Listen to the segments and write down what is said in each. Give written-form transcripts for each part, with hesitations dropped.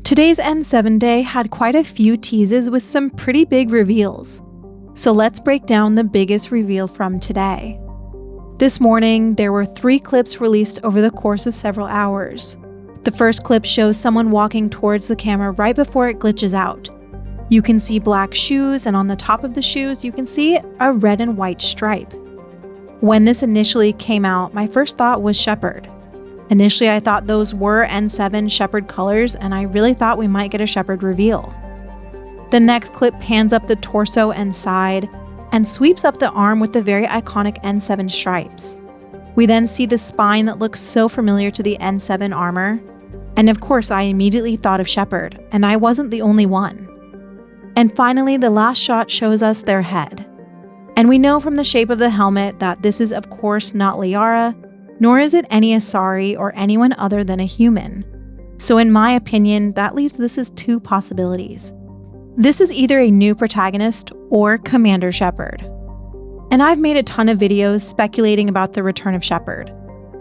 Today's N7 day had quite a few teases with some pretty big reveals. So let's break down the biggest reveal from today. This morning, there were 3 clips released over the course of several hours. The first clip shows someone walking towards the camera right before it glitches out. You can see black shoes, and on the top of the shoes, you can see a red and white stripe. When this initially came out, my first thought was Shepard. Initially, I thought those were N7 Shepard colors, and I really thought we might get a Shepard reveal. The next clip pans up the torso and side, and sweeps up the arm with the very iconic N7 stripes. We then see the spine that looks so familiar to the N7 armor, and of course I immediately thought of Shepard, and I wasn't the only one. And finally, the last shot shows us their head. And we know from the shape of the helmet that this is of course not Liara, nor is it any Asari or anyone other than a human. So in my opinion, that leaves this as 2 possibilities. This is either a new protagonist or Commander Shepard. And I've made a ton of videos speculating about the return of Shepard.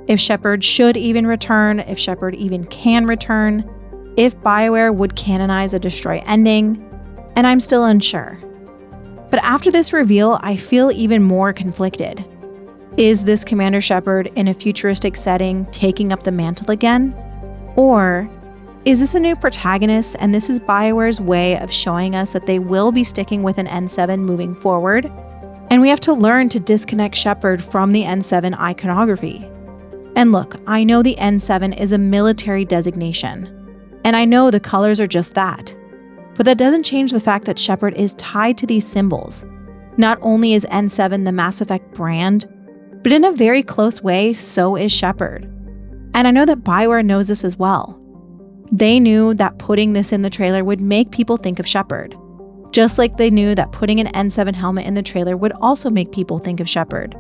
If Shepard should even return, if Shepard even can return, if bioware would canonize a destroy ending, and I'm still unsure. But after this reveal, I feel even more conflicted. Is this Commander Shepard in a futuristic setting taking up the mantle again? Or is this a new protagonist and this is bioware's way of showing us that they will be sticking with an N7 moving forward? And we have to learn to disconnect Shepard from the N7 iconography. And look, I know the N7 is a military designation, and I know the colors are just that. But that doesn't change the fact that Shepard is tied to these symbols. Not only is N7 the Mass Effect brand, but in a very close way, so is Shepard. And I know that bioware knows this as well. They knew that putting this in the trailer would make people think of Shepard, just like they knew that putting an N7 helmet in the trailer would also make people think of Shepard.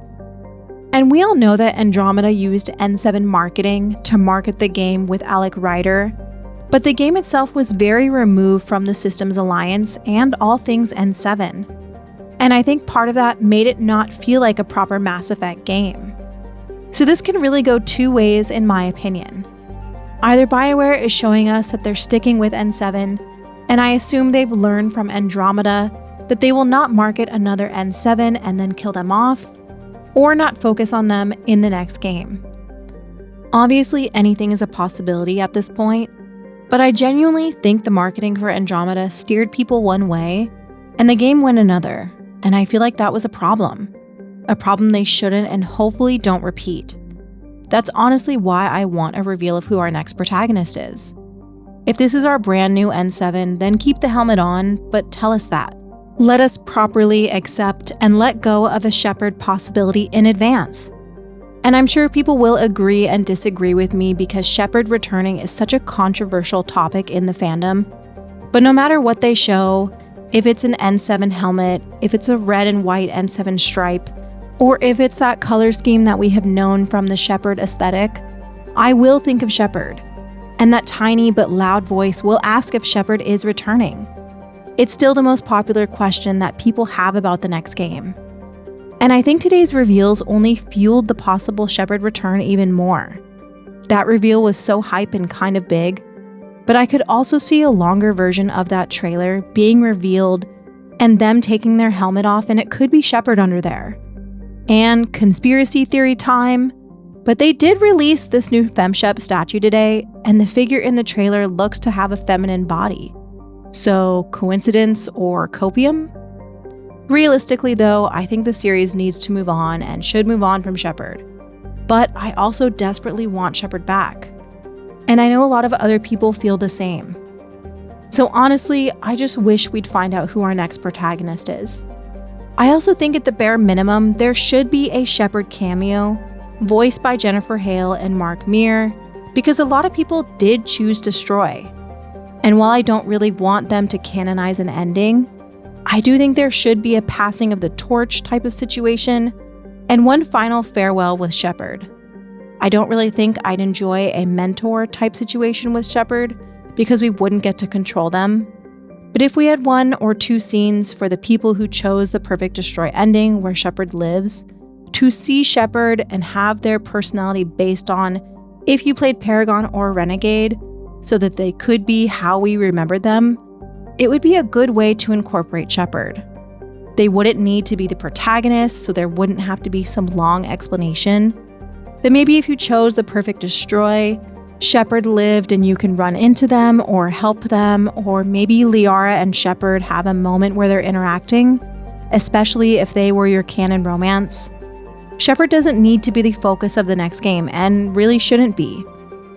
And we all know that Andromeda used N7 marketing to market the game with Alec Ryder, but the game itself was very removed from the Systems Alliance and all things N7. And I think part of that made it not feel like a proper Mass Effect game. So this can really go 2 ways in my opinion. Either bioware is showing us that they're sticking with N7, and I assume they've learned from Andromeda that they will not market another N7 and then kill them off, or not focus on them in the next game. Obviously, anything is a possibility at this point, but I genuinely think the marketing for Andromeda steered people one way, and the game went another, and I feel like that was a problem they shouldn't and hopefully don't repeat. That's honestly why I want a reveal of who our next protagonist is. If this is our brand new N7, then keep the helmet on, but tell us that. Let us properly accept and let go of a Shepard possibility in advance. And I'm sure people will agree and disagree with me because Shepard returning is such a controversial topic in the fandom. But no matter what they show, if it's an N7 helmet, if it's a red and white N7 stripe, or if it's that color scheme that we have known from the Shepard aesthetic, I will think of Shepard. And that tiny but loud voice will ask if Shepard is returning. It's still the most popular question that people have about the next game. And I think today's reveals only fueled the possible Shepard return even more. That reveal was so hype and kind of big, but I could also see a longer version of that trailer being revealed and them taking their helmet off and it could be Shepard under there. And conspiracy theory time, but they did release this new FemShep statue today, and the figure in the trailer looks to have a feminine body. So, coincidence or copium? Realistically though, I think the series needs to move on and should move on from Shepard. But I also desperately want Shepard back. And I know a lot of other people feel the same. So honestly, I just wish we'd find out who our next protagonist is. I also think at the bare minimum, there should be a Shepard cameo, voiced by Jennifer Hale and Mark Meer, because a lot of people did choose Destroy. And while I don't really want them to canonize an ending, I do think there should be a passing of the torch type of situation, and one final farewell with Shepard. I don't really think I'd enjoy a mentor type situation with Shepard, because we wouldn't get to control them. But if we had 1 or 2 scenes for the people who chose the perfect Destroy ending where Shepard lives, to see Shepard and have their personality based on if you played Paragon or Renegade, so that they could be how we remembered them, it would be a good way to incorporate Shepard. They wouldn't need to be the protagonist, so there wouldn't have to be some long explanation. But maybe if you chose the perfect destroy, Shepard lived and you can run into them or help them, or maybe Liara and Shepard have a moment where they're interacting, especially if they were your canon romance. Shepard doesn't need to be the focus of the next game, and really shouldn't be.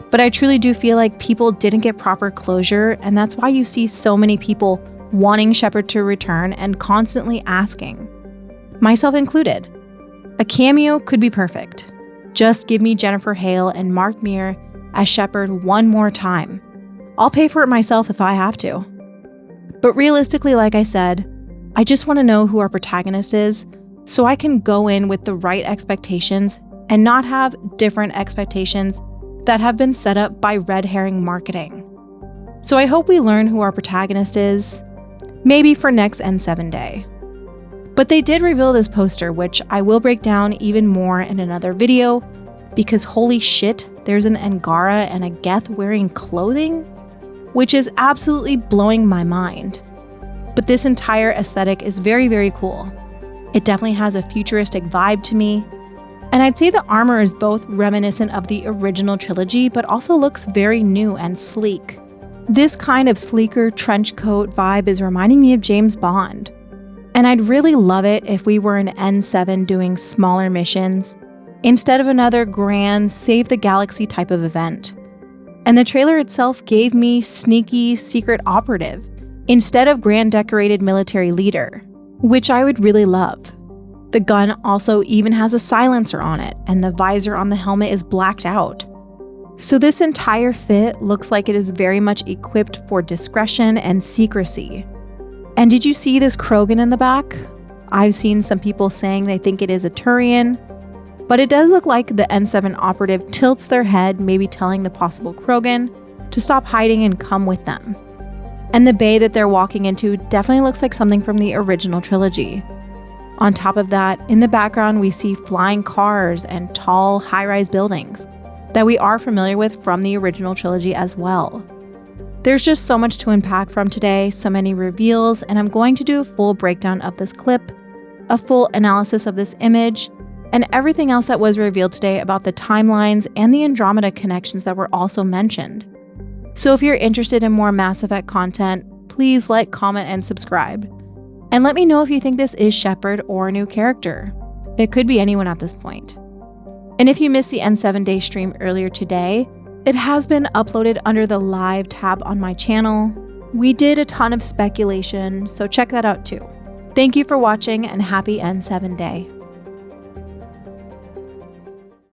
But I truly do feel like people didn't get proper closure, and that's why you see so many people wanting Shepard to return and constantly asking. Myself included. A cameo could be perfect. Just give me Jennifer Hale and Mark Meer as Shepard one more time. I'll pay for it myself if I have to. But realistically, like I said, I just want to know who our protagonist is so I can go in with the right expectations and not have different expectations that have been set up by red herring marketing. So I hope we learn who our protagonist is, maybe for next N7 day. But they did reveal this poster, which I will break down even more in another video, because holy shit, there's an Angara and a Geth wearing clothing, which is absolutely blowing my mind. But this entire aesthetic is very, very cool. It definitely has a futuristic vibe to me, and I'd say the armor is both reminiscent of the original trilogy, but also looks very new and sleek. This kind of sleeker trench coat vibe is reminding me of James Bond. And I'd really love it if we were an N7 doing smaller missions, instead of another grand save the galaxy type of event. And the trailer itself gave me sneaky secret operative, instead of grand decorated military leader, which I would really love. The gun also even has a silencer on it, and the visor on the helmet is blacked out. So this entire fit looks like it is very much equipped for discretion and secrecy. And did you see this Krogan in the back? I've seen some people saying they think it is a Turian, but it does look like the N7 operative tilts their head, maybe telling the possible Krogan to stop hiding and come with them. And the bay that they're walking into definitely looks like something from the original trilogy. On top of that, in the background we see flying cars and tall, high-rise buildings that we are familiar with from the original trilogy as well. There's just so much to unpack from today, so many reveals, and I'm going to do a full breakdown of this clip, a full analysis of this image, and everything else that was revealed today about the timelines and the Andromeda connections that were also mentioned. So if you're interested in more Mass Effect content, please like, comment, and subscribe. And let me know if you think this is Shepard or a new character. It could be anyone at this point. And if you missed the N7 Day stream earlier today, it has been uploaded under the live tab on my channel. We did a ton of speculation, so check that out too. Thank you for watching and happy N7 Day.